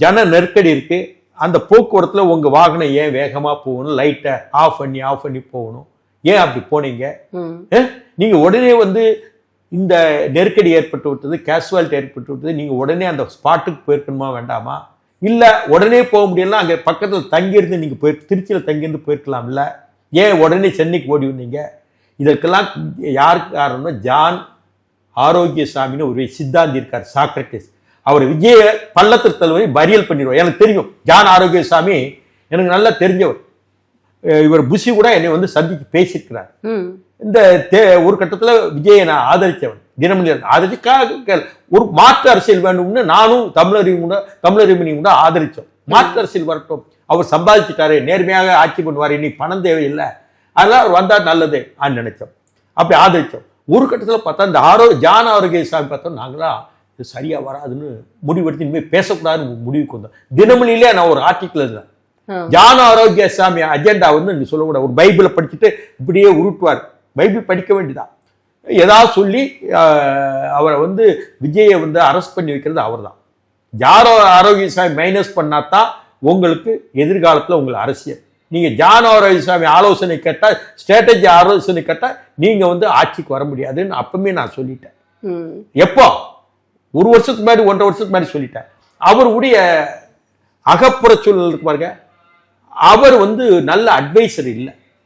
ஜன நெருக்கடி இருக்கு, அந்த போக்குவரத்துல உங்க வாகனம் ஏன் வேகமா போகணும், லைட்டை ஆஃப் பண்ணி போகணும், ஏன் அப்படி போனீங்க? நீங்க உடனே இந்த நெருக்கடி ஏற்பட்டு விட்டது, கேஷுவாலிட்டி ஏற்பட்டு விட்டது, நீங்க உடனே அந்த ஸ்பாட்டுக்கு போயிருக்கணுமா வேண்டாமா? இல்ல உடனே போக முடியலாம், அங்க பக்கத்துல தங்கியிருந்து நீங்க திருச்சியில தங்கியிருந்து போயிருக்கலாம் இல்ல, ஏன் உடனே சென்னைக்கு ஓடி வந்தீங்க? இதற்கெல்லாம் யாருக்கு காரணம்னா ஜான் ஆரோக்கியசாமின்னு ஒரு சித்தாந்தி இருக்கார், சாக்ரட்டிஸ். அவர் விஜய பள்ளத்தில் தலைவரை பரியல் பண்ணிடுவார். எனக்கு தெரியும் ஜான் ஆரோக்கியசாமி, எனக்கு நல்லா தெரிஞ்சவர். இவர் புஷி கூட என்னை சந்திச்சு பேசியிருக்கிறார். இந்த ஒரு கட்டத்துல விஜயை நான் ஆதரிச்சவன், தினமணி ஆதரிச்சுக்காக ஒரு மாற்று அரசியல் வேண்டும்னு நானும் தமிழறிமணியும் கூட ஆதரிச்சோம். மாற்று அரசியல் வரட்டும், அவர் சம்பாதிச்சுட்டாரு, நேர்மையாக ஆட்சி பண்ணுவார், இன்னைக்கு பணம் தேவையில்லை, அதெல்லாம் அவர் வந்தா நல்லது நினைச்சோம், அப்படி ஆதரிச்சோம். ஒரு கட்டத்துல பார்த்தா இந்த ஜான் ஆரோக்கியசாமி பார்த்தோம், நாங்களாம் இது சரியா வராதுன்னு முடிவெடுத்து இனிமேல் பேசக்கூடாதுன்னு முடிவுக்கு வந்தோம். தினமணியிலே நான் ஒரு ஆர்டிக்கிள் இருந்தேன், ஜான் ஆரோக்கியசாமி அஜெண்டா நீ சொல்லக்கூடாது, ஒரு பைபிளை படிச்சுட்டு இப்படியே உருட்டுவார், பைபிள் படிக்க வேண்டியதான், ஏதாவது சொல்லி அவரை விஜயை அரெஸ்ட் பண்ணி வைக்கிறது அவர் தான். ஜான் ஆரோக்கியசாமி மைனஸ் பண்ணாதான் உங்களுக்கு எதிர்காலத்தில் உங்களை அரசியல். நீங்க ஜான் ஆரோக்கியசாமி ஆலோசனை கேட்டா, ஸ்ட்ராட்டஜி ஆலோசனை கேட்டா நீங்க ஆட்சிக்கு வர முடியாதுன்னு அப்பவுமே நான் சொல்லிட்டேன். எப்போ? ஒரு வருஷத்துக்கு மாதிரி, 1.5 வருஷத்துக்கு மாதிரி சொல்லிட்டேன். அவருடைய அகப்புற சூழல் இருக்கு பாருங்க, அவர் நல்ல அட்வைசர் இல்லை.